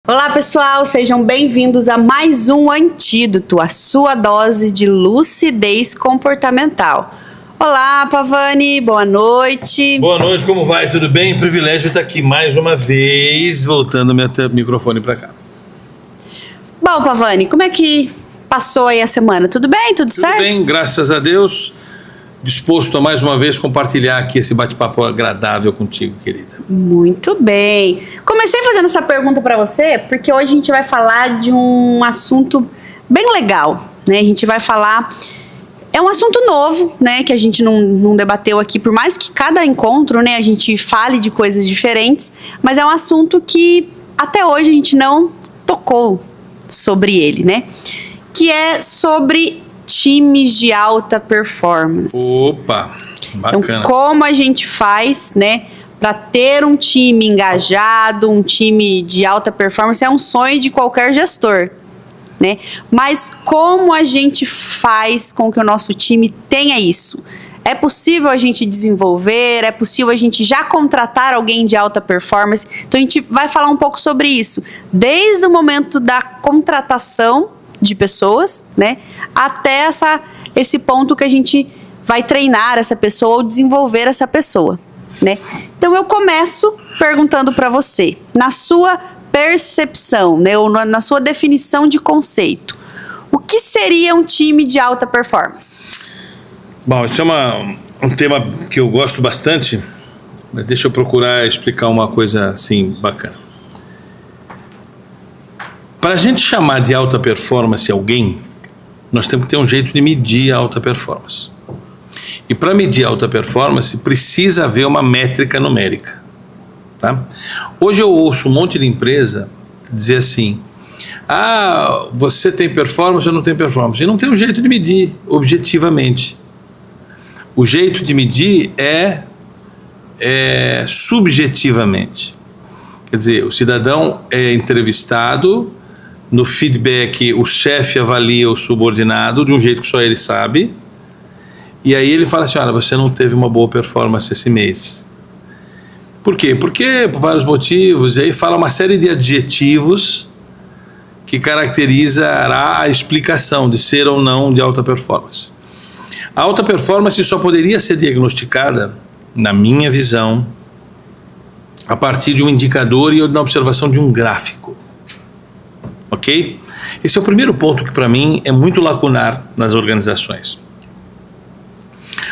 Olá pessoal, sejam bem-vindos a mais um Antídoto, a sua dose de lucidez comportamental. Olá Pavani, boa noite. Boa noite, como vai? Tudo bem? Privilégio estar aqui mais uma vez, voltando meu microfone para cá. Bom Pavani, como é que passou aí a semana? Tudo bem? Tudo certo? Tudo bem, graças a Deus. Disposto a mais uma vez compartilhar aqui esse bate-papo agradável contigo, querida. Muito bem. Comecei fazendo essa pergunta para você porque hoje a gente vai falar de um assunto bem legal, né? A gente vai falar... É um assunto novo, né? Que a gente não debateu aqui, por mais que cada encontro, né? A gente fale de coisas diferentes, mas é um assunto que até hoje a gente não tocou sobre ele, né? Que é sobre... times de alta performance. Opa, bacana. Então, como a gente faz, né, para ter um time engajado, um time de alta performance, é um sonho de qualquer gestor, né? Mas como a gente faz com que o nosso time tenha isso? É possível a gente desenvolver? É possível a gente já contratar alguém de alta performance? Então, a gente vai falar um pouco sobre isso, desde o momento da contratação de pessoas, né, até esse ponto que a gente vai treinar essa pessoa ou desenvolver essa pessoa, né? Então eu começo perguntando para você, na sua percepção, né, ou na sua definição de conceito, o que seria um time de alta performance? Bom, isso é um tema que eu gosto bastante, mas deixa eu procurar explicar uma coisa assim bacana. Para a gente chamar de alta performance alguém, nós temos que ter um jeito de medir a alta performance. E para medir a alta performance, precisa haver uma métrica numérica. Tá? Hoje eu ouço um monte de empresa dizer assim, você tem performance ou não tem performance? E não tem um jeito de medir objetivamente. O jeito de medir é subjetivamente. Quer dizer, o cidadão é entrevistado... No feedback, o chefe avalia o subordinado de um jeito que só ele sabe. E aí ele fala assim, olha, você não teve uma boa performance esse mês. Por quê? Porque por vários motivos. E aí fala uma série de adjetivos que caracterizará a explicação de ser ou não de alta performance. A alta performance só poderia ser diagnosticada, na minha visão, a partir de um indicador e na observação de um gráfico. Ok? Esse é o primeiro ponto que para mim é muito lacunar nas organizações.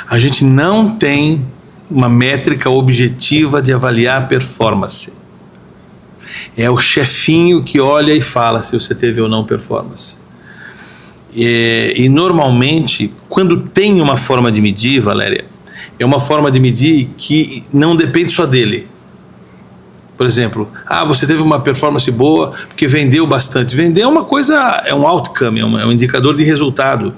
A gente não tem uma métrica objetiva de avaliar a performance. É o chefinho que olha e fala se você teve ou não performance. E normalmente, quando tem uma forma de medir, Valéria, é uma forma de medir que não depende só dele. Por exemplo, você teve uma performance boa porque vendeu bastante. Vender é uma coisa, é um outcome, é um indicador de resultado.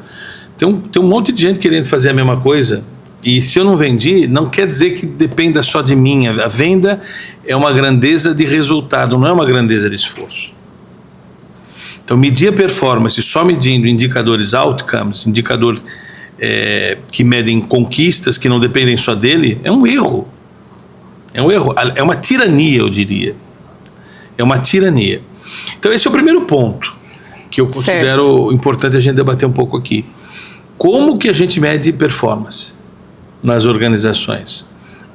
Tem um monte de gente querendo fazer a mesma coisa e se eu não vendi, não quer dizer que dependa só de mim. A venda é uma grandeza de resultado, não é uma grandeza de esforço. Então, medir a performance só medindo indicadores outcomes, indicadores que medem conquistas que não dependem só dele, é um erro. É um erro, é uma tirania, eu diria. É uma tirania. Então esse é o primeiro ponto que eu considero importante a gente debater um pouco aqui. Como que a gente mede performance nas organizações?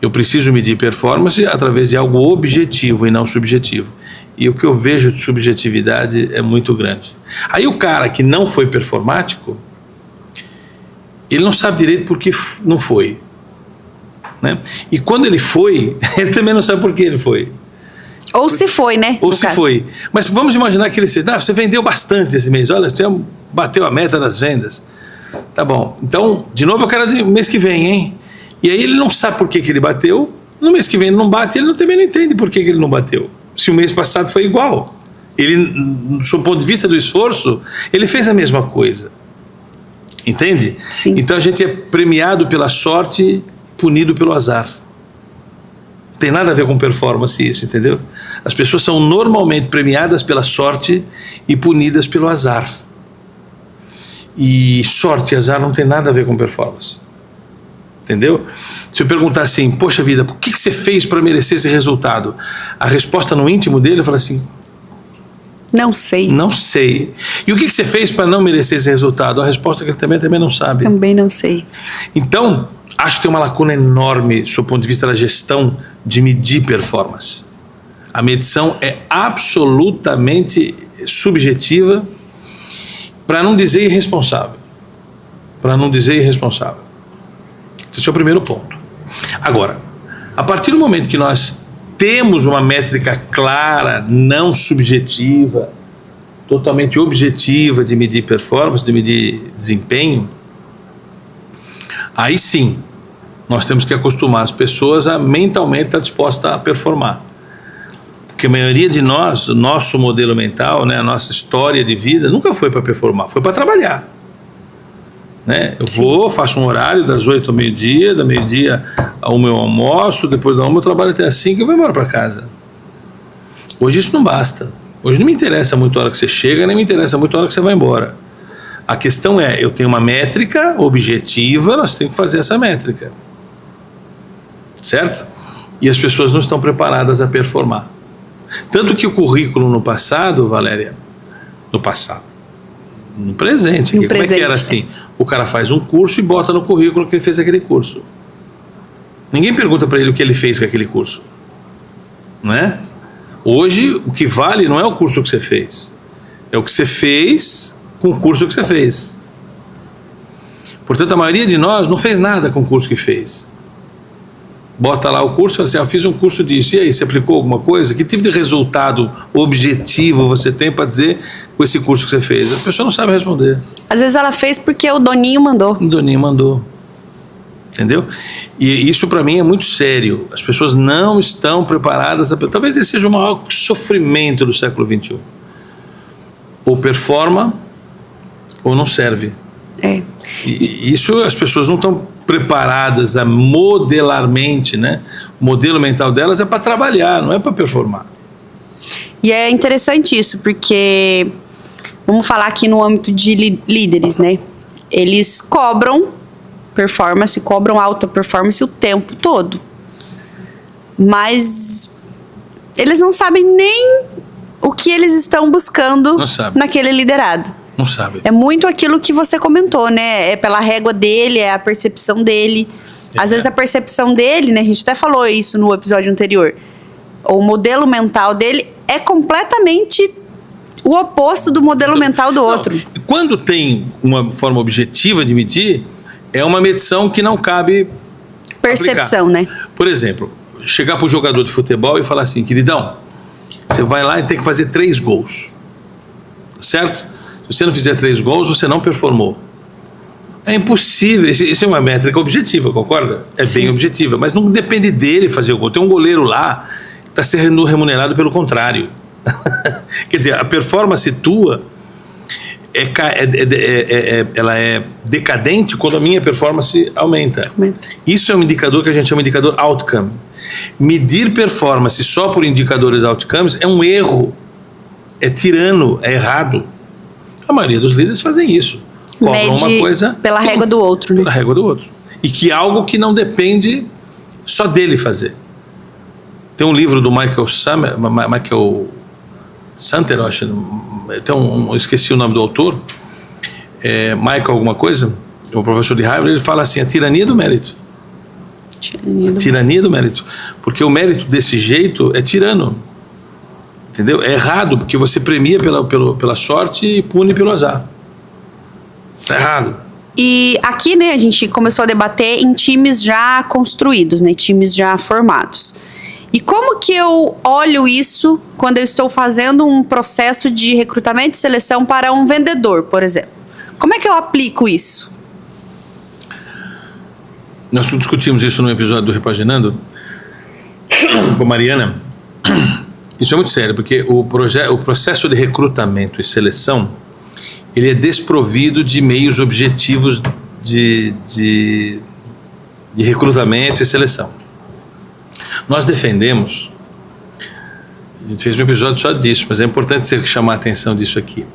Eu preciso medir performance através de algo objetivo e não subjetivo. E o que eu vejo de subjetividade é muito grande. Aí o cara que não foi performático, ele não sabe direito por que não foi. Né? E quando ele foi, ele também não sabe por que ele foi. Ou se foi, né? Ou se foi. Mas vamos imaginar que ele disse, você vendeu bastante esse mês, olha, você bateu a meta das vendas. Tá bom, então, de novo eu quero no mês que vem, hein? E aí ele não sabe por que ele bateu, no mês que vem ele não bate, ele também não entende por que ele não bateu. Se o mês passado foi igual. Ele, do seu ponto de vista do esforço, ele fez a mesma coisa. Entende? Sim. Então a gente é premiado pela sorte, punido pelo azar. Não tem nada a ver com performance isso, entendeu? As pessoas são normalmente premiadas pela sorte e punidas pelo azar. E sorte e azar não tem nada a ver com performance. Entendeu? Se eu perguntar assim, poxa vida, o que você fez para merecer esse resultado? A resposta no íntimo dele, eu falo assim, Não sei. Não sei. E o que você fez para não merecer esse resultado? A resposta é que ele também não sabe. Também não sei. Então, acho que tem uma lacuna enorme, do ponto de vista da gestão, de medir performance. A medição é absolutamente subjetiva, para não dizer irresponsável. Para não dizer irresponsável. Esse é o primeiro ponto. Agora, a partir do momento que nós temos uma métrica clara, não subjetiva, totalmente objetiva de medir performance, de medir desempenho, aí sim, nós temos que acostumar as pessoas a mentalmente estar disposta a performar. Porque a maioria de nós, o nosso modelo mental, né, a nossa história de vida, nunca foi para performar, foi para trabalhar. Né? Eu vou, faço um horário das 8 ao meio-dia, da meio-dia ao meu almoço, depois do almoço eu trabalho até as 5 e vou embora para casa. Hoje isso não basta. Hoje não me interessa muito a hora que você chega, nem me interessa muito a hora que você vai embora. A questão é, eu tenho uma métrica objetiva, nós temos que fazer essa métrica. Certo? E as pessoas não estão preparadas a performar. Tanto que o currículo no passado, Valéria, no presente, como é que era assim? O cara faz um curso e bota no currículo que ele fez aquele curso. Ninguém pergunta para ele o que ele fez com aquele curso. Não é? Hoje, o que vale não é o curso que você fez. É o que você fez com o curso que você fez. Portanto, a maioria de nós não fez nada com o curso que fez. Bota lá o curso e fala assim, eu fiz um curso disso, e aí, você aplicou alguma coisa? Que tipo de resultado objetivo você tem para dizer com esse curso que você fez? A pessoa não sabe responder. Às vezes ela fez porque o doninho mandou. O doninho mandou. Entendeu? E isso para mim é muito sério. As pessoas não estão preparadas. Talvez esse seja o maior sofrimento do século XXI. Ou performa, ou não serve. É. E isso as pessoas não estão preparadas a modelarmente, né? O modelo mental delas é para trabalhar, não é para performar. E é interessante isso, porque vamos falar aqui no âmbito de líderes, né? Eles cobram performance, cobram alta performance o tempo todo. Mas eles não sabem nem o que eles estão buscando naquele liderado. Não sabe. É muito aquilo que você comentou, né? É pela régua dele, é a percepção dele. Às vezes a percepção dele, né? A gente até falou isso no episódio anterior. O modelo mental dele é completamente o oposto do modelo mental do outro. Quando tem uma forma objetiva de medir, é uma medição que não cabe percepção, aplicar. Né? Por exemplo, chegar para o jogador de futebol e falar assim, queridão, você vai lá e tem que fazer 3 gols. Certo? Se você não fizer 3 gols, você não performou. É impossível. Isso é uma métrica objetiva, concorda? É bem objetiva, mas não depende dele fazer o gol. Tem um goleiro lá que está sendo remunerado pelo contrário. Quer dizer, a performance tua ela é decadente quando a minha performance aumenta. Isso é um indicador que a gente chama de indicador outcome. Medir performance só por indicadores outcomes é um erro. É tirano, é errado. A maioria dos líderes fazem isso. Cobram uma coisa pela régua do outro, né? Pela régua do outro. E que é algo que não depende só dele fazer. Tem um livro do Michael Santer, eu acho. Eu esqueci o nome do autor. Michael alguma coisa, o professor de Harvard, ele fala assim, a tirania do mérito. Tirania do mérito. Porque o mérito desse jeito é tirano. Entendeu? É errado, porque você premia pela sorte e pune pelo azar. Tá errado. E aqui, né, a gente começou a debater em times já construídos, né, times já formados. E como que eu olho isso quando eu estou fazendo um processo de recrutamento e seleção para um vendedor, por exemplo? Como é que eu aplico isso? Nós discutimos isso no episódio do Repaginando com a Mariana. Isso é muito sério, porque o processo de recrutamento e seleção, ele é desprovido de meios objetivos de recrutamento e seleção. Nós defendemos, a gente fez um episódio só disso, mas é importante você chamar a atenção disso aqui.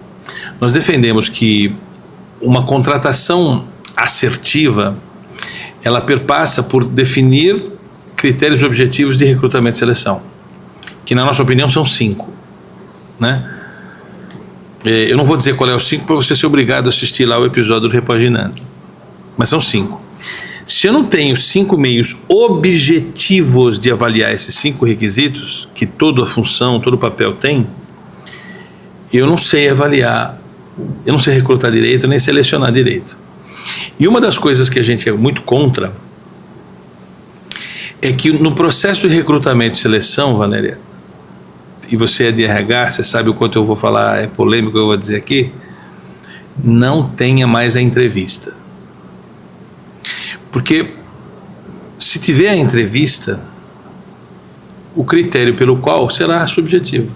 Nós defendemos que uma contratação assertiva, ela perpassa por definir critérios objetivos de recrutamento e seleção, que na nossa opinião são 5, né? Eu não vou dizer qual é o 5 para você ser obrigado a assistir lá o episódio do Repaginando. Mas são 5. Se eu não tenho 5 meios objetivos de avaliar esses 5 requisitos, que toda a função, todo o papel tem, eu não sei avaliar, eu não sei recrutar direito, nem selecionar direito. E uma das coisas que a gente é muito contra é que no processo de recrutamento e seleção, Valéria, e você é de RH, você sabe o quanto eu vou falar, é polêmico, eu vou dizer aqui, não tenha mais a entrevista. Porque se tiver a entrevista, o critério pelo qual será subjetivo.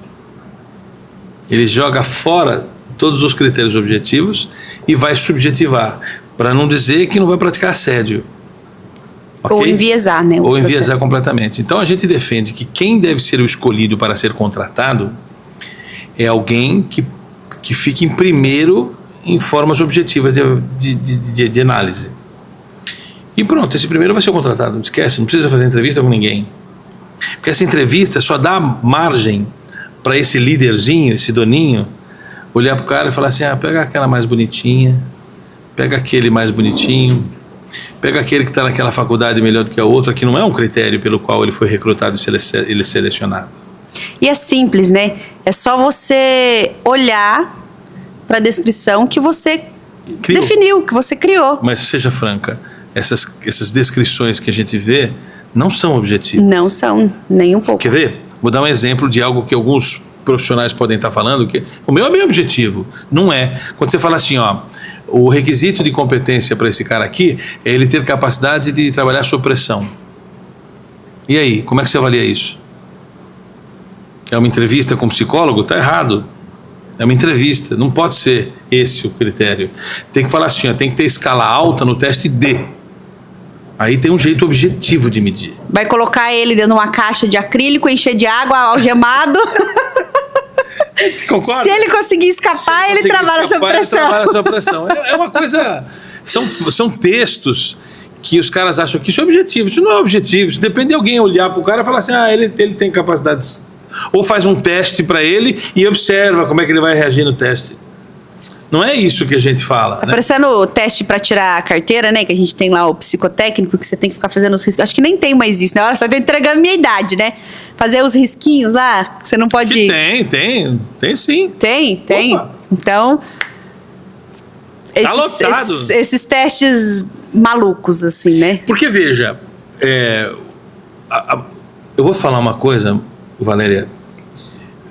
Ele joga fora todos os critérios objetivos e vai subjetivar, para não dizer que não vai praticar assédio. Okay? Ou enviesar, né? Ou enviesar completamente. Então a gente defende que quem deve ser o escolhido para ser contratado é alguém que fique em primeiro em formas objetivas de análise. E pronto, esse primeiro vai ser contratado, não esquece, não precisa fazer entrevista com ninguém. Porque essa entrevista só dá margem para esse líderzinho, esse doninho, olhar para o cara e falar assim, pega aquela mais bonitinha, pega aquele mais bonitinho, pega aquele que está naquela faculdade melhor do que a outra, que não é um critério pelo qual ele foi recrutado e ele selecionado. E é simples, né? É só você olhar para a descrição que você definiu, que você criou. Mas seja franca, essas descrições que a gente vê não são objetivas. Não são, nem um pouco. Quer ver? Vou dar um exemplo de algo que alguns profissionais podem estar falando, que o meu é bem objetivo. Não é. Quando você fala assim, o requisito de competência para esse cara aqui é ele ter capacidade de trabalhar sob pressão. E aí, como é que você avalia isso? É uma entrevista com um psicólogo? Está errado. É uma entrevista, não pode ser esse o critério. Tem que falar assim, tem que ter escala alta no teste D. Aí tem um jeito objetivo de medir. Vai colocar ele dentro de uma caixa de acrílico, encher de água, algemado. Concorda? Se ele conseguir escapar, ele trabalha sob pressão. Ele trabalha sob pressão. É uma coisa... São textos que os caras acham que isso é objetivo. Isso não é objetivo. Isso depende de alguém olhar para o cara e falar assim, ele tem capacidade... Ou faz um teste para ele e observa como é que ele vai reagir no teste. Não é isso que a gente fala. Tá parecendo o teste para tirar a carteira, né? Que a gente tem lá o psicotécnico, que você tem que ficar fazendo os riscos. Acho que nem tem mais isso, né? Olha só, eu tô entregando minha idade, né? Fazer os risquinhos lá, você não pode... Tem sim. Tem. Opa. Então, Tá lotado. esses testes malucos, assim, né? Porque, veja, eu vou falar uma coisa, Valéria,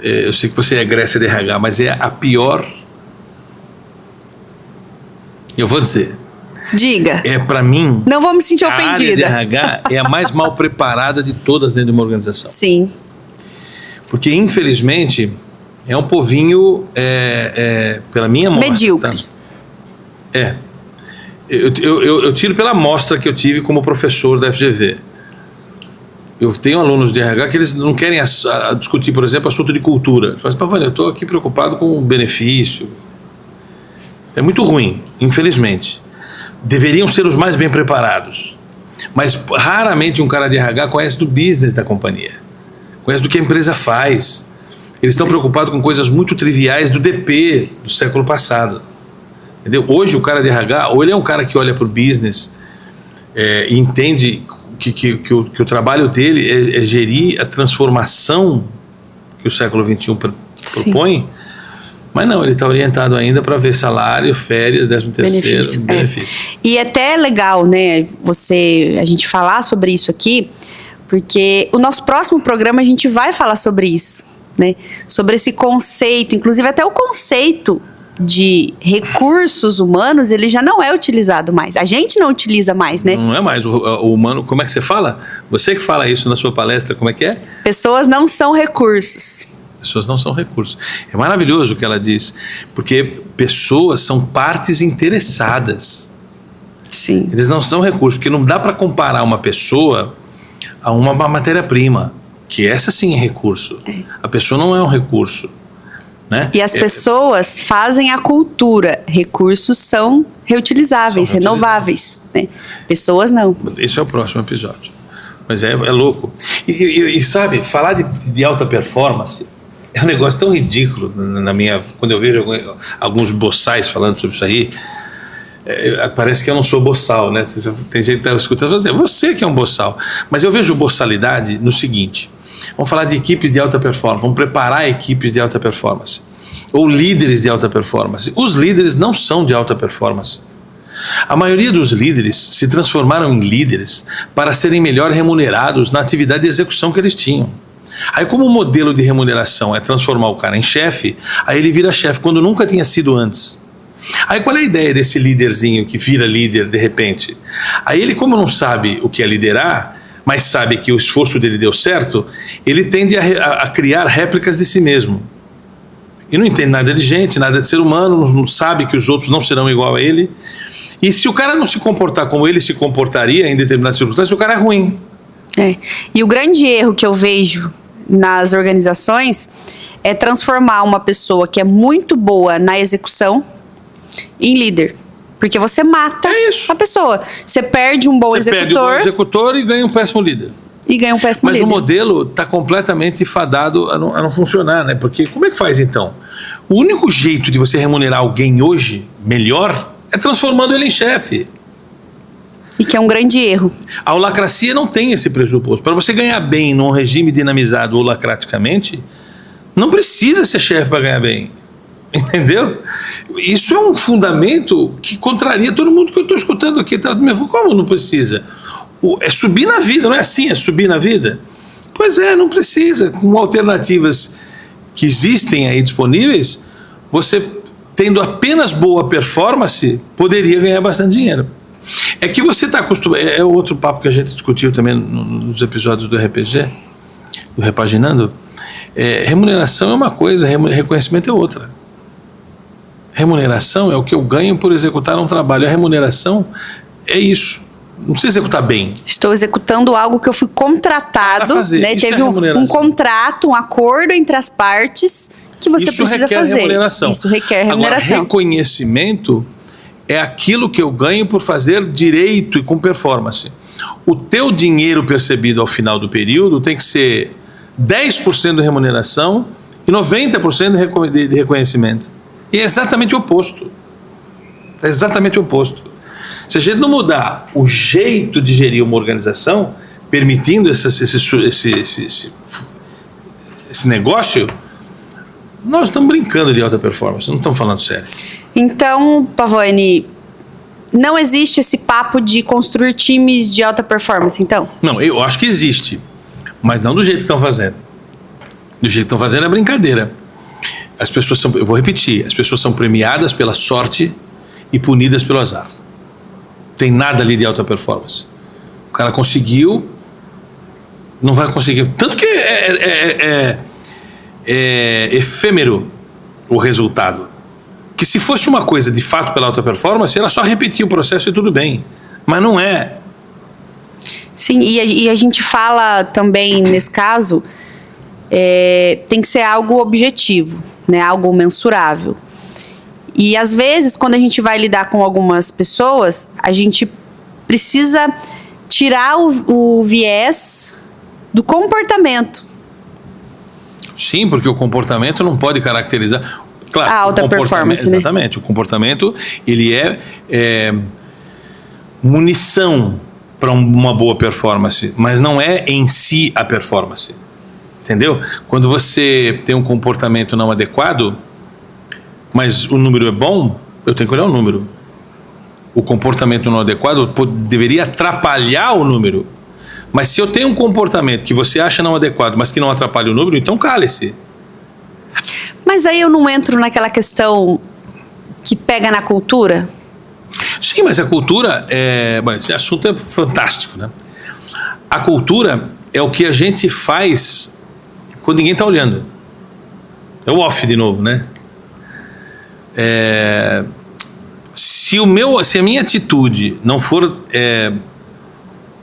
eu sei que você é egrécia de RH, mas é a pior... Eu vou dizer. Diga. Para mim... Não vou me sentir ofendida. A área de RH é a mais mal preparada de todas dentro de uma organização. Sim. Porque, infelizmente, é um povinho, pela minha amostra... Medíocre. Tá? Eu tiro pela amostra que eu tive como professor da FGV. Eu tenho alunos de RH que eles não querem discutir, por exemplo, assunto de cultura. Fala assim, eu estou aqui preocupado com o benefício. É muito ruim, infelizmente. Deveriam ser os mais bem preparados. Mas raramente um cara de RH conhece do business da companhia. Conhece do que a empresa faz. Eles estão preocupados com coisas muito triviais do DP do século passado. Entendeu? Hoje o cara de RH, ou ele é um cara que olha para o business e entende que o trabalho dele é gerir a transformação que o século XXI propõe. Mas não, ele está orientado ainda para ver salário, férias, 13º, benefício. E até é legal, né, a gente falar sobre isso aqui, porque o nosso próximo programa a gente vai falar sobre isso, né? Sobre esse conceito, inclusive até o conceito de recursos humanos, ele já não é utilizado mais. A gente não utiliza mais, né? Não é mais. O humano, como é que você fala? Você que fala isso na sua palestra, como é que é? Pessoas não são recursos. Pessoas não são recursos. É maravilhoso o que ela diz, porque pessoas são partes interessadas. Sim. Eles não são recursos, porque não dá para comparar uma pessoa a uma matéria-prima, que essa sim é recurso. A pessoa não é um recurso. Né? E as pessoas fazem a cultura. Recursos são reutilizáveis, renováveis. Né? Pessoas não. Esse é o próximo episódio. Mas é louco. E sabe, falar de alta performance É um negócio tão ridículo quando eu vejo alguns boçais falando sobre isso aí. Parece que eu não sou boçal, né? Tem gente que está escutando e você que é um boçal. Mas eu vejo boçalidade no seguinte: vamos falar de equipes de alta performance, vamos preparar equipes de alta performance, ou líderes de alta performance. Os líderes não são de alta performance. A maioria dos líderes se transformaram em líderes para serem melhor remunerados na atividade de execução que eles tinham. Aí, como o modelo de remuneração é transformar o cara em chefe, aí ele vira chefe quando nunca tinha sido antes. Aí qual é a ideia desse líderzinho que vira líder de repente? Aí ele, como não sabe o que é liderar, mas sabe que o esforço dele deu certo, ele tende a criar réplicas de si mesmo. E não entende nada de gente, nada de ser humano, não sabe que os outros não serão igual a ele. E se o cara não se comportar como ele se comportaria em determinadas circunstâncias, o cara é ruim. E o grande erro que eu vejo nas organizações é transformar uma pessoa que é muito boa na execução em líder. Porque você mata a pessoa. Você perde um bom executor. Você perde um bom executor e ganha um péssimo líder. Mas o modelo está completamente fadado a não funcionar, né? Porque como é que faz então? O único jeito de você remunerar alguém hoje melhor é transformando ele em chefe. E que é um grande erro. A holacracia não tem esse pressuposto. Para você ganhar bem num regime dinamizado holacraticamente, não precisa ser chefe para ganhar bem. Entendeu? Isso é um fundamento que contraria todo mundo que eu estou escutando aqui. Como não precisa? É subir na vida, não é assim? É subir na vida? Pois é, não precisa. Com alternativas que existem aí disponíveis, você, tendo apenas boa performance, poderia ganhar bastante dinheiro. É que você está acostumado. É outro papo que a gente discutiu também nos episódios do RPG, do Repaginando. Remuneração é uma coisa, reconhecimento é outra. Remuneração é o que eu ganho por executar um trabalho. A remuneração é isso. Não precisa executar bem. Estou executando algo que eu fui contratado, né? Teve um contrato, um acordo entre as partes que você precisa fazer. Remuneração. Isso requer remuneração. Agora, reconhecimento é aquilo que eu ganho por fazer direito e com performance. O teu dinheiro percebido ao final do período tem que ser 10% de remuneração e 90% de reconhecimento. E é exatamente o oposto. É exatamente o oposto. Se a gente não mudar o jeito de gerir uma organização, permitindo esse negócio, nós estamos brincando de alta performance, não estamos falando sério. Então, Pavani, não existe esse papo de construir times de alta performance, então? Não, eu acho que existe, mas não do jeito que estão fazendo. Do jeito que estão fazendo é brincadeira. As pessoas são, eu vou repetir, as pessoas são premiadas pela sorte e punidas pelo azar. Tem nada ali de alta performance. O cara conseguiu, não vai conseguir. Tanto que é efêmero o resultado. Que se fosse uma coisa de fato pela alta performance, era só repetir o processo e tudo bem. Mas não é. Sim, e a gente fala também, nesse caso, tem que ser algo objetivo, né? Algo mensurável. E às vezes, quando a gente vai lidar com algumas pessoas, a gente precisa tirar o viés do comportamento. Sim, porque o comportamento não pode caracterizar... Claro, a alta performance, né? Exatamente. O comportamento, ele é munição para uma boa performance, mas não é em si a performance. Entendeu? Quando você tem um comportamento não adequado, mas o número é bom, eu tenho que olhar o número. O comportamento não adequado deveria atrapalhar o número. Mas se eu tenho um comportamento que você acha não adequado, mas que não atrapalha o número, então cale-se. Mas aí eu não entro naquela questão que pega na cultura? Sim, mas a cultura Bom, esse assunto é fantástico, né? A cultura é o que a gente faz quando ninguém está olhando. É o off de novo, né? Se a minha atitude não for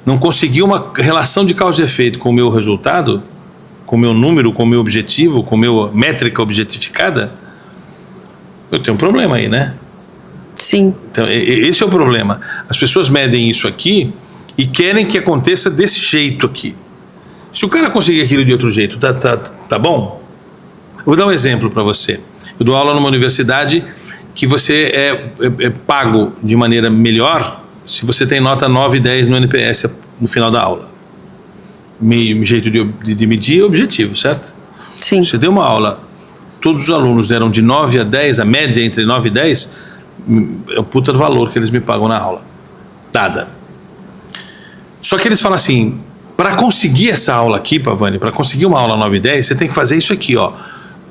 não conseguir uma relação de causa e efeito com o meu resultado, com o meu número, com o meu objetivo, com a minha métrica objetificada, eu tenho um problema aí, né? Sim. Então, esse é o problema. As pessoas medem isso aqui e querem que aconteça desse jeito aqui. Se o cara conseguir aquilo de outro jeito, tá bom? vou dar um exemplo para você. Eu dou aula numa universidade que você é pago de maneira melhor se você tem nota 9 e 10 no NPS no final da aula. Jeito de medir é objetivo, certo? Sim. Você deu uma aula, todos os alunos deram de 9 a 10, a média entre 9 e 10, é o puta do valor que eles me pagam na aula. Dada. Só que eles falam assim, para conseguir essa aula aqui, Pavani, para conseguir uma aula 9 e 10, você tem que fazer isso aqui, ó.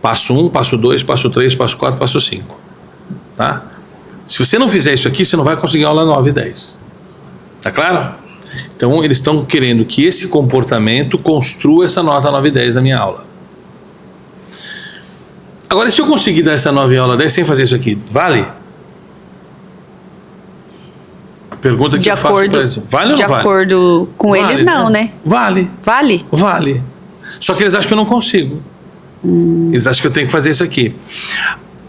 Passo 1, passo 2, passo 3, passo 4, passo 5. Tá? Se você não fizer isso aqui, você não vai conseguir aula 9 e 10. Tá claro? Então, eles estão querendo que esse comportamento construa essa nota 9 e 10 na minha aula. Agora, se eu conseguir dar essa 9 aula 10 sem fazer isso aqui, vale? A pergunta que eu faço para eles, vale ou não vale? De acordo com eles, não, né? Vale. Vale? Vale. Só que eles acham que eu não consigo. Eles acham que eu tenho que fazer isso aqui.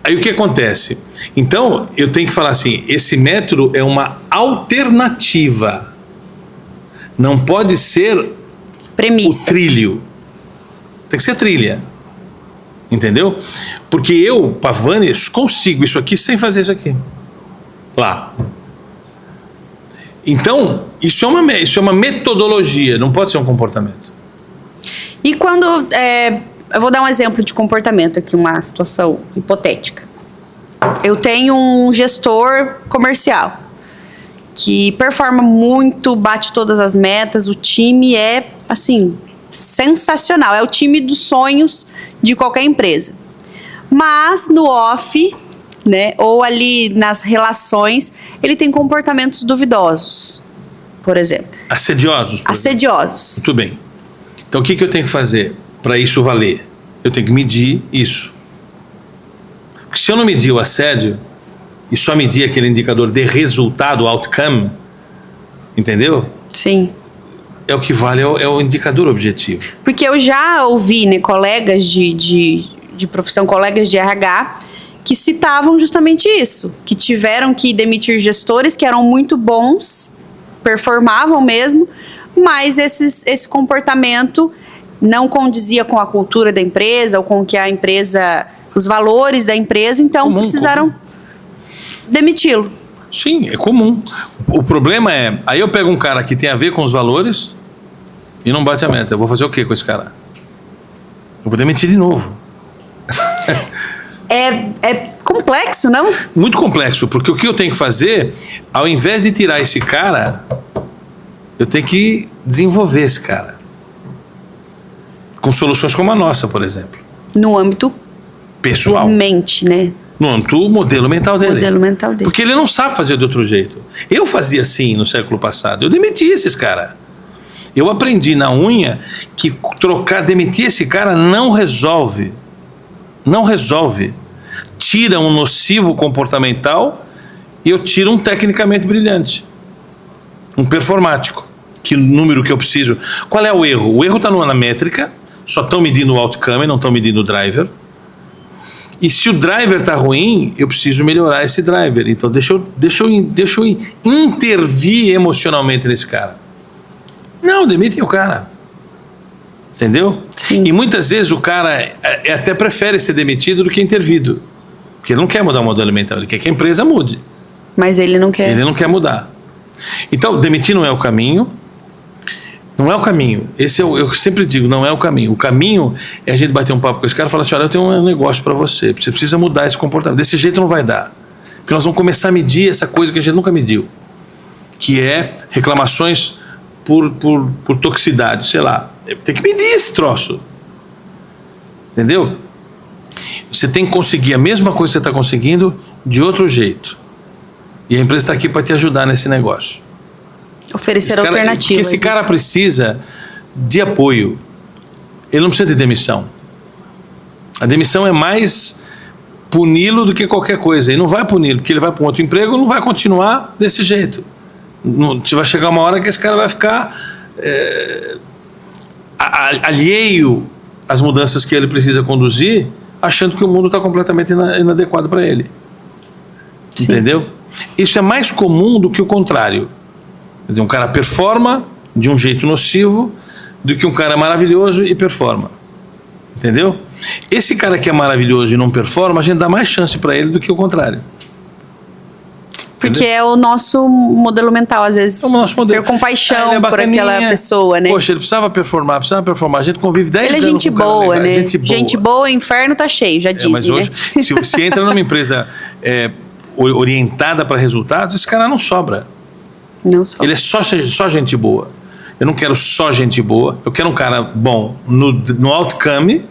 Aí o que acontece? Então, eu tenho que falar assim, esse método é uma alternativa. Não pode ser premissa. O trilho. Tem que ser trilha. Entendeu? Porque eu, Pavani, consigo isso aqui sem fazer isso aqui. Lá. Então, isso é uma metodologia, não pode ser um comportamento. E quando... eu vou dar um exemplo de comportamento aqui, uma situação hipotética. Eu tenho um gestor comercial que performa muito, bate todas as metas, o time é, assim, sensacional. É o time dos sonhos de qualquer empresa. Mas no off, né, ou ali nas relações, ele tem comportamentos duvidosos, por exemplo. Assediosos. Assediosos. Muito bem. Então o que eu tenho que fazer para isso valer? Eu tenho que medir isso. Porque se eu não medir o assédio e só medir aquele indicador de resultado, outcome, entendeu? Sim. É o que vale, é o indicador objetivo. Porque eu já ouvi, né, colegas de profissão, colegas de RH, que citavam justamente isso, que tiveram que demitir gestores que eram muito bons, performavam mesmo, mas esse comportamento não condizia com a cultura da empresa ou com o que a empresa, os valores da empresa, então precisaram demiti-lo. Sim, é comum. O problema é, aí eu pego um cara que tem a ver com os valores e não bate a meta. Eu vou fazer o quê com esse cara? Eu vou demitir de novo. É complexo, não? Muito complexo, porque o que eu tenho que fazer, ao invés de tirar esse cara, eu tenho que desenvolver esse cara. Com soluções como a nossa, por exemplo. No âmbito pessoal. Mente, né? No âmbito modelo mental dele. Modelo mental dele. Porque ele não sabe fazer de outro jeito. Eu fazia assim no século passado. Eu demiti esses caras. Eu aprendi na unha que demitir esse cara não resolve. Não resolve. Tira um nocivo comportamental e eu tiro um tecnicamente brilhante. Um performático. Que número que eu preciso. Qual é o erro? O erro está na métrica. Só estão medindo o outcome, não estão medindo o driver. E se o driver está ruim, eu preciso melhorar esse driver. Então deixa eu intervir emocionalmente nesse cara. Não, demitem o cara. Entendeu? Sim. E muitas vezes o cara até prefere ser demitido do que intervido. Porque ele não quer mudar o modelo mental, ele quer que a empresa mude. Mas ele não quer. Ele não quer mudar. Então, demitir não é o caminho. Não é o caminho. Esse eu sempre digo, não é o caminho. O caminho é a gente bater um papo com esse cara e falar assim, olha, eu tenho um negócio para você. Você precisa mudar esse comportamento. Desse jeito não vai dar. Porque nós vamos começar a medir essa coisa que a gente nunca mediu. Que é reclamações por toxicidade, sei lá. Tem que medir esse troço. Entendeu? Você tem que conseguir a mesma coisa que você está conseguindo de outro jeito. E a empresa está aqui para te ajudar nesse negócio. Oferecer alternativas. Porque esse cara precisa de apoio. Ele não precisa de demissão. A demissão é mais puni-lo do que qualquer coisa. Ele não vai puni-lo, porque ele vai para um outro emprego e não vai continuar desse jeito. Vai chegar uma hora que esse cara vai ficar alheio às mudanças que ele precisa conduzir, achando que o mundo está completamente inadequado para ele. Sim. Entendeu? Isso é mais comum do que o contrário. Quer dizer, um cara performa de um jeito nocivo do que um cara maravilhoso e performa. Entendeu? Esse cara que é maravilhoso e não performa, a gente dá mais chance para ele do que o contrário. Porque é o nosso modelo mental, às vezes. É o nosso modelo. Ter compaixão Ele é por aquela pessoa, né? Poxa, ele precisava performar. A gente convive 10 Ele é anos gente com um cara boa, legal. né? Gente boa. Gente boa, o inferno tá cheio, já dizem, Mas hoje, né? se entra numa empresa orientada para resultados, esse cara não sobra. Não só. Ele é só gente boa. Eu não quero só gente boa. Eu quero um cara bom no outcome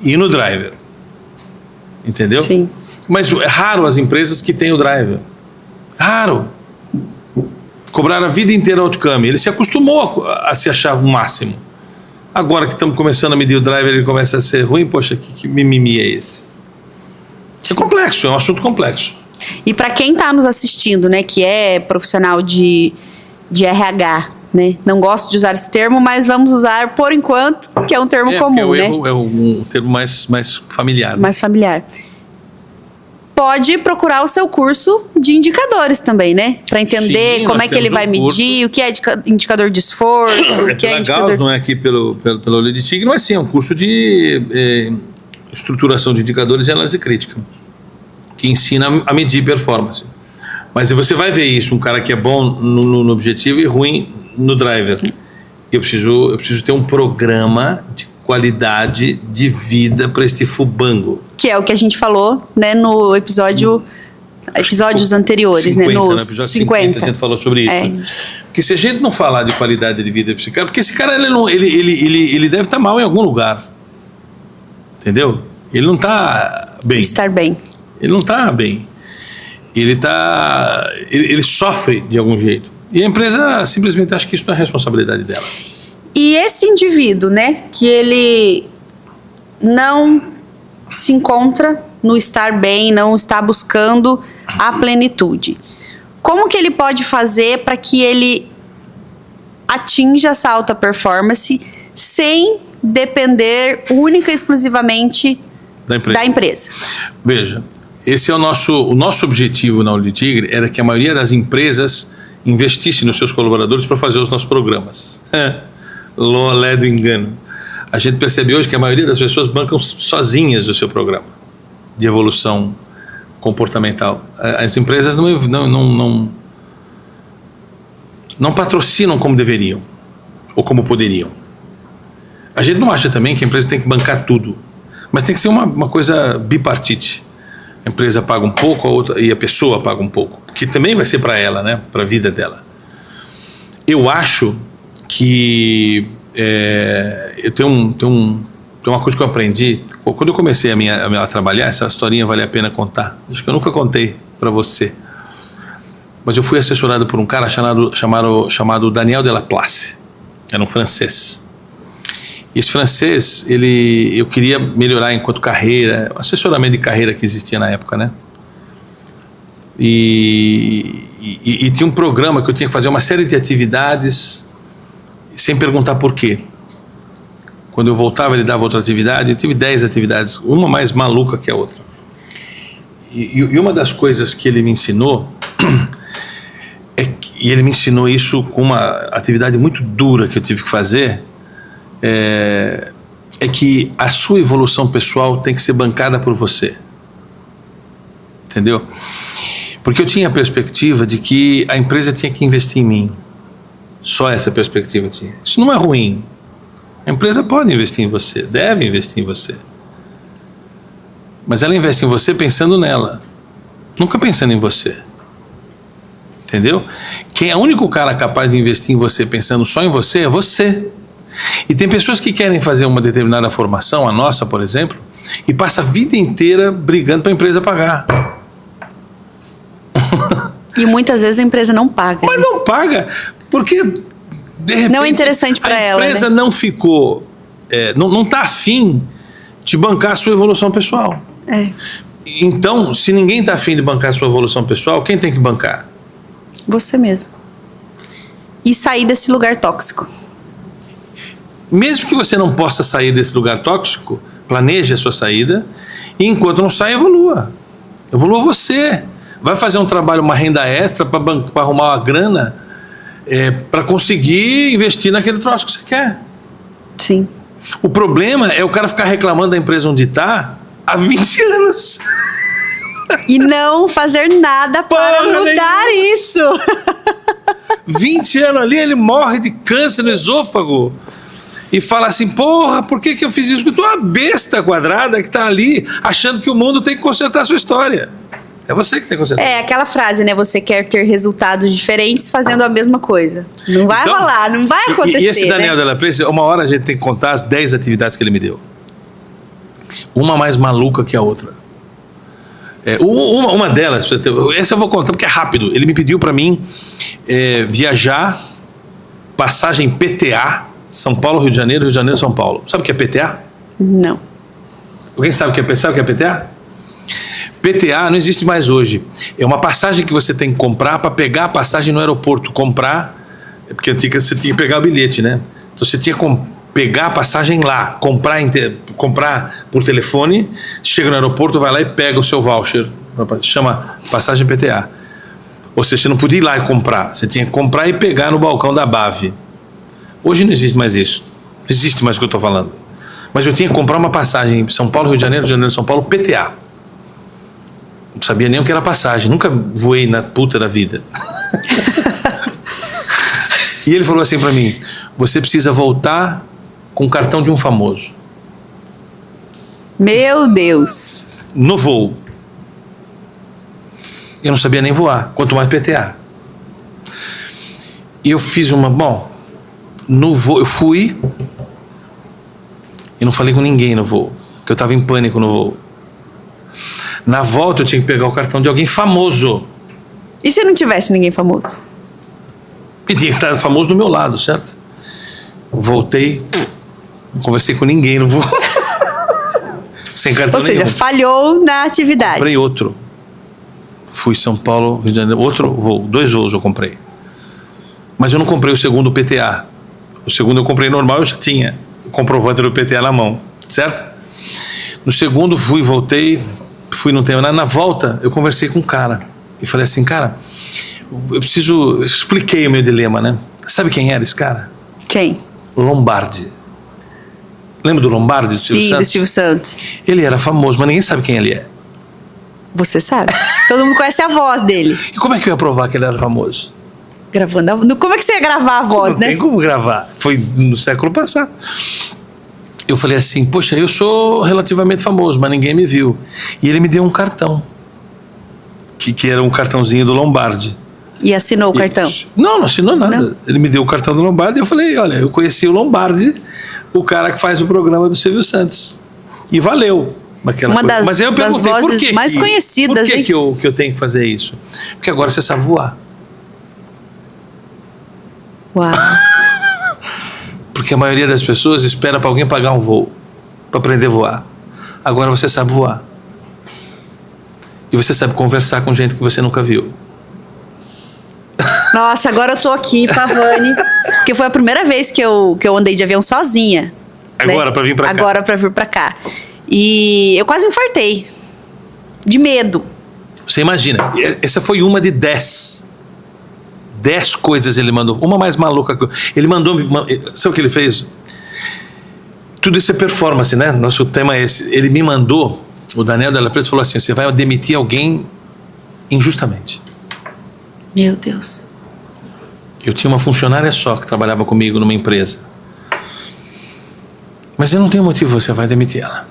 e no driver. Entendeu? Sim. Mas é raro as empresas que têm o driver. Raro. Cobraram a vida inteira outcome. Ele se acostumou a se achar o máximo. Agora que estamos começando a medir o driver, ele começa a ser ruim. Poxa, que mimimi é esse? É complexo, é um assunto complexo. E para quem tá nos assistindo, né, que é profissional de RH, né? Não gosto de usar esse termo, mas vamos usar por enquanto, que é um termo comum, né? É um termo mais familiar. Mais familiar. Pode procurar o seu curso de indicadores também, né? Para entender Sim, como nós é que ele temos vai um curso. medir, o que é indicador de esforço, o que é Pela indicador... Gauss, não é aqui pelo Leadtig, não é assim, é um curso de estruturação de indicadores e análise crítica, que ensina a medir performance. Mas você vai ver isso, um cara que é bom no objetivo e ruim no driver. Eu preciso ter um programa de qualidade de vida para este fubango. Que é o que a gente falou, né, no episódios anteriores, 50, né? No episódio 50 a gente falou sobre isso. Porque se a gente não falar de qualidade de vida para esse cara, porque esse cara ele deve estar mal em algum lugar. Entendeu? Ele não está bem. Estar bem. Ele não está bem. Ele sofre de algum jeito. E a empresa simplesmente acha que isso não é responsabilidade dela. E esse indivíduo, né, que ele não se encontra no estar bem, não está buscando a plenitude. Como que ele pode fazer para que ele atinja essa alta performance sem depender única e exclusivamente da empresa? Veja, esse é o nosso objetivo na Olho de Tigre, era que a maioria das empresas investisse nos seus colaboradores para fazer os nossos programas. Lolé do engano. A gente percebe hoje que a maioria das pessoas bancam sozinhas o seu programa de evolução comportamental. As empresas não patrocinam como deveriam ou como poderiam. A gente não acha também que a empresa tem que bancar tudo, mas tem que ser uma coisa bipartite. A empresa paga um pouco, a outra, e a pessoa paga um pouco, que também vai ser para ela, né? Para a vida dela. Eu acho que eu tenho uma coisa que eu aprendi quando eu comecei a trabalhar. Essa historinha vale a pena contar. Acho que eu nunca contei para você, mas eu fui assessorado por um cara chamado Daniel Delaplace. Era um francês. E esse francês, eu queria melhorar enquanto carreira, assessoramento de carreira que existia na época, né? E tinha um programa que eu tinha que fazer uma série de atividades sem perguntar por quê. Quando eu voltava, ele dava outra atividade. Eu tive 10 atividades, uma mais maluca que a outra. E uma das coisas que ele me ensinou, e ele me ensinou isso com uma atividade muito dura que eu tive que fazer, é que a sua evolução pessoal tem que ser bancada por você. Entendeu? Porque eu tinha a perspectiva de que a empresa tinha que investir em mim. Só essa perspectiva tinha. Isso não é ruim. A empresa pode investir em você, deve investir em você. Mas ela investe em você pensando nela, nunca pensando em você. Entendeu? Quem é o único cara capaz de investir em você pensando só em você é você. E tem pessoas que querem fazer uma determinada formação, a nossa, por exemplo, e passa a vida inteira brigando para a empresa pagar. E muitas vezes a empresa não paga. Mas não paga, porque de repente não é interessante para ela. A empresa, né? Não ficou, não está afim de bancar a sua evolução pessoal. Então, se ninguém está afim de bancar a sua evolução pessoal, quem tem que bancar? Você mesmo. E sair desse lugar tóxico. Mesmo que você não possa sair desse lugar tóxico, planeje a sua saída e enquanto não sai, evolua. Evolua você. Vai fazer um trabalho, uma renda extra para arrumar uma grana para conseguir investir naquele troço que você quer. Sim. O problema é o cara ficar reclamando da empresa onde está há 20 anos. E não fazer nada para mudar isso. 20 anos ali, ele morre de câncer no esôfago. E fala assim, porra, por que eu fiz isso? Porque tu é uma besta quadrada que tá ali achando que o mundo tem que consertar a sua história. É você que tem que consertar. É aquela frase, né? Você quer ter resultados diferentes fazendo a mesma coisa. Não vai rolar, não vai acontecer. E esse Daniel né? Della Place, uma hora a gente tem que contar as 10 atividades que ele me deu. Uma mais maluca que a outra. Uma delas, essa eu vou contar porque é rápido. Ele me pediu para mim viajar, passagem PTA, São Paulo, Rio de Janeiro, São Paulo. Sabe o que é PTA? Não. Alguém sabe o que é PTA? PTA não existe mais hoje. É uma passagem que você tem que comprar para pegar a passagem no aeroporto. Comprar, porque você tinha que pegar o bilhete, né? Então você tinha que pegar a passagem lá, comprar por telefone, chega no aeroporto, vai lá e pega o seu voucher. Chama passagem PTA. Ou seja, você não podia ir lá e comprar. Você tinha que comprar e pegar no balcão da BAV. Hoje não existe mais isso. Não existe mais o que eu estou falando. Mas eu tinha que comprar uma passagem em São Paulo, Rio de Janeiro, São Paulo, PTA. Não sabia nem o que era passagem. Nunca voei na puta da vida. E ele falou assim para mim, você precisa voltar com o cartão de um famoso. Meu Deus. No voo. Eu não sabia nem voar, quanto mais PTA. E eu fiz no voo, eu fui e não falei com ninguém no voo, porque eu estava em pânico no voo. Na volta eu tinha que pegar o cartão de alguém famoso. E se não tivesse ninguém famoso? E tinha que estar famoso do meu lado, certo? Voltei, não conversei com ninguém no voo. Sem cartão nenhum. Ou seja, falhou na atividade. Comprei outro. Fui São Paulo, Rio de Janeiro, outro voo, 2 voos eu comprei. Mas eu não comprei o segundo PTA. O segundo eu comprei normal, eu já tinha o comprovante do PTA na mão, certo? No segundo voltei, não tenho nada. Na volta, eu conversei com um cara e falei assim, cara, eu expliquei o meu dilema, né? Sabe quem era esse cara? Quem? Lombardi. Lembra do Lombardi, do Silvio Santos? Sim, do Silvio Santos. Ele era famoso, mas ninguém sabe quem ele é. Você sabe? Todo mundo conhece a voz dele. E como é que eu ia provar que ele era famoso? Gravando a voz. Como é que você ia gravar a voz, não né? Não tem como gravar. Foi no século passado. Eu falei assim, poxa, eu sou relativamente famoso, mas ninguém me viu. E ele me deu um cartão. Que era um cartãozinho do Lombardi. E assinou o cartão? Não assinou nada. Não? Ele me deu o cartão do Lombardi e eu falei, olha, eu conheci o Lombardi, o cara que faz o programa do Silvio Santos. E valeu. Uma das, mas aí eu perguntei, das vozes por que mais conhecidas, por que eu tenho que fazer isso? Porque agora você sabe voar. Uau. Porque a maioria das pessoas espera para alguém pagar um voo para aprender a voar. Agora você sabe voar. E você sabe conversar com gente que você nunca viu. Nossa, agora eu tô aqui, Pavani, porque foi a primeira vez que eu andei de avião sozinha. Agora, né? para vir para cá. Agora para vir para cá. E eu quase infartei. De medo. Você imagina, essa foi uma de 10. 10 coisas ele mandou. Uma mais maluca que eu. Ele mandou. Sabe o que ele fez? Tudo isso é performance, né? Nosso tema é esse. Ele me mandou. O Daniel Della Place falou assim: você vai demitir alguém injustamente. Meu Deus. Eu tinha uma funcionária só que trabalhava comigo numa empresa. Mas eu não tenho motivo, você vai demitir ela.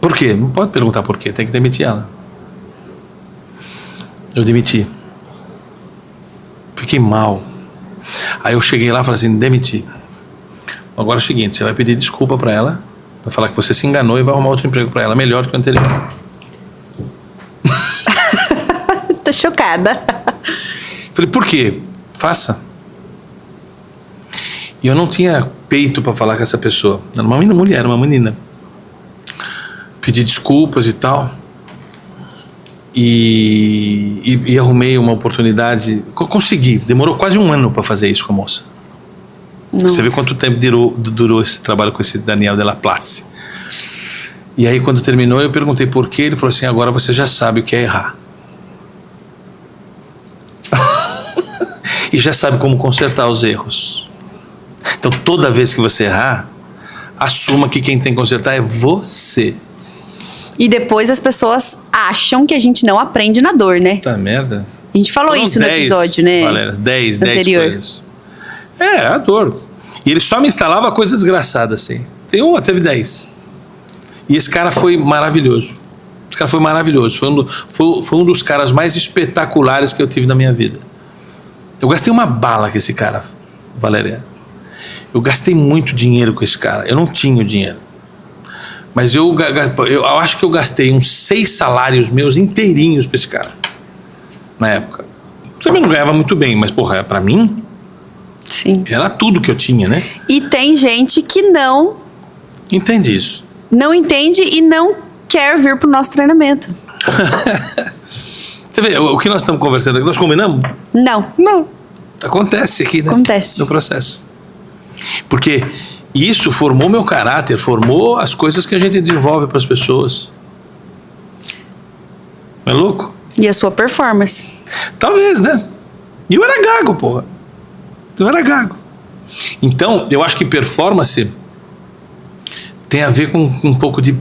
Por quê? Não pode perguntar por quê, tem que demitir ela. Eu demiti. Fiquei mal. Aí eu cheguei lá e falei assim, demiti. Agora é o seguinte, você vai pedir desculpa pra ela, vai falar que você se enganou e vai arrumar outro emprego pra ela, melhor do que o anterior. Tô chocada. Falei, por quê? Faça. E eu não tinha peito pra falar com essa pessoa. Era uma mulher, uma menina. Pedi desculpas e tal. E arrumei uma oportunidade. Consegui. Demorou quase 1 ano pra fazer isso com a moça. Nossa. Você vê quanto tempo durou esse trabalho com esse Daniel Della Place. E aí quando terminou eu perguntei por quê. Ele falou assim, agora você já sabe o que é errar. E já sabe como consertar os erros. Então Então, toda vez que você errar, assuma que quem tem que consertar é você. E depois as pessoas acham que a gente não aprende na dor, né? Tá merda. A gente falou isso no episódio, né? Valéria, 10 anterior. coisas. É, a dor. E ele só me instalava coisas desgraçadas, assim. Teve 10. E esse cara foi maravilhoso. Esse cara foi maravilhoso. Foi um dos caras mais espetaculares que eu tive na minha vida. Eu gastei uma bala com esse cara, Valéria. Eu gastei muito dinheiro com esse cara. Eu não tinha o dinheiro. Mas eu acho que eu gastei uns 6 salários meus inteirinhos pra esse cara. Na época. Também não ganhava muito bem, mas, porra, pra mim, sim, era tudo que eu tinha, né? E tem gente que não Entende isso. Não entende e não quer vir pro nosso treinamento. Você vê, o que nós estamos conversando aqui, nós combinamos? Não. Não. Acontece aqui, né? Acontece. No processo. Porque isso formou meu caráter, formou as coisas que a gente desenvolve para as pessoas. Não é louco? E a sua performance. Talvez, né? E eu era gago, porra. Eu era gago. Então, eu acho que performance tem a ver com um pouco de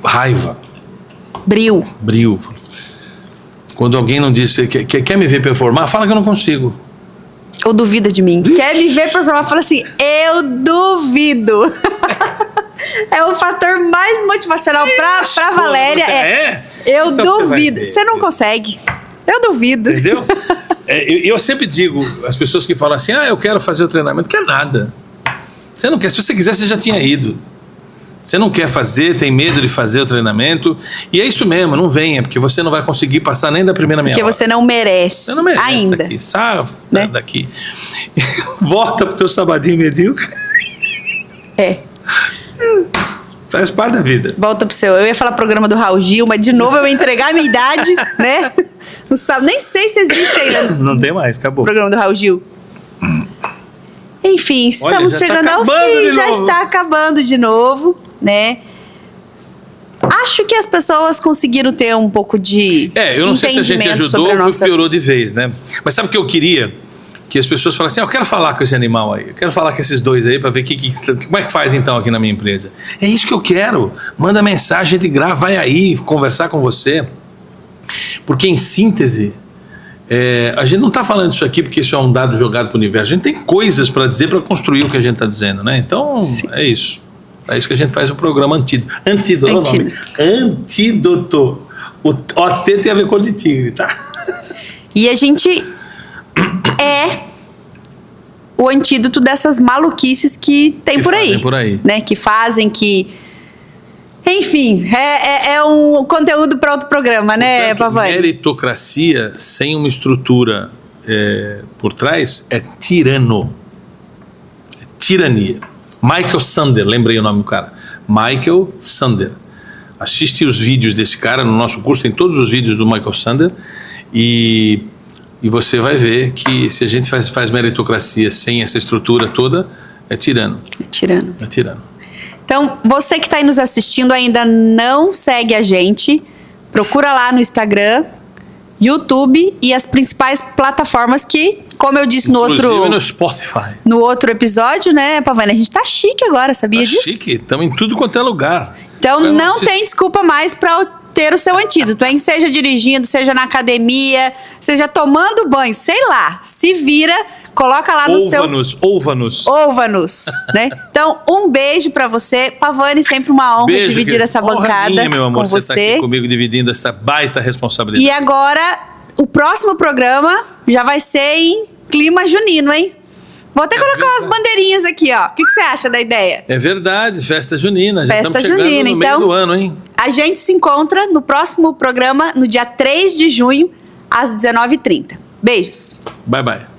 raiva. Brio. Brio. Quando alguém não diz, quer me ver performar, fala que eu não consigo. Ou duvida de mim. Quer me ver performar, fala assim, eu duvido. É o fator mais motivacional pra Valéria. Eu então duvido. Você não consegue. Eu duvido. Entendeu? Eu sempre digo, as pessoas que falam assim, eu quero fazer o treinamento, quer nada. Você não quer, se você quiser, você já tinha ido. Você não quer fazer, tem medo de fazer o treinamento. E é isso mesmo, não venha, porque você não vai conseguir passar nem da primeira meia hora. Porque você não merece. Você não merece ainda. Daqui, sabe, né? Daqui. Volta pro teu sabadinho medíocre. É. Faz parte da vida. Volta pro seu. Eu ia falar programa do Raul Gil, mas de novo eu ia entregar a minha idade, né? Não sabe, nem sei se existe ainda. Não tem mais, acabou. O programa do Raul Gil. Enfim, estamos chegando ao fim, já está acabando de novo, né? Acho que as pessoas conseguiram ter um pouco de eu não sei se a gente ajudou ou piorou de vez, né? Mas sabe o que eu queria? Que as pessoas falassem, eu quero falar com esse animal aí, eu quero falar com esses dois aí para ver como é que faz então aqui na minha empresa. É isso que eu quero. Manda mensagem, a gente grava, vai aí conversar com você. Porque em síntese, a gente não está falando isso aqui porque isso é um dado jogado para o universo. A gente tem coisas para dizer para construir o que a gente está dizendo, né? Então, sim, é isso. É isso que a gente faz o programa Antídoto. Antídoto é o nome. Antídoto. O OT tem a ver com cor de tigre, tá? E a gente é o antídoto dessas maluquices que tem por aí. Né? Que fazem, que... Enfim, é um conteúdo para outro programa, né, Pavani? Meritocracia sem uma estrutura por trás é tirano. É tirania. Michael Sander, lembrei o nome do cara. Michael Sander. Assiste os vídeos desse cara no nosso curso, tem todos os vídeos do Michael Sander e você vai ver que se a gente faz meritocracia sem essa estrutura toda, é tirano. É tirano. É tirano. Então, você que está aí nos assistindo ainda não segue a gente, procura lá no Instagram, YouTube e as principais plataformas que, como eu disse no Spotify. No outro episódio, né, Pavani? A gente tá chique agora, sabia disso? Chique, estamos em tudo quanto é lugar. Então não tem desculpa mais para ter o seu antídoto, hein? Seja dirigindo, seja na academia, seja tomando banho, sei lá, se vira, coloca lá no seu... Ouva-nos, né? Então, um beijo pra você. Pavani, sempre uma honra dividir essa bancada meu amor, com você. Tá aqui comigo dividindo essa baita responsabilidade. E agora, o próximo programa já vai ser em clima junino, hein? Vou até colocar umas bandeirinhas aqui, ó. O que você acha da ideia? É verdade, festa junina. Já festa estamos chegando junina, no meio do ano, hein? A gente se encontra no próximo programa, no dia 3 de junho, às 19h30. Beijos. Bye, bye.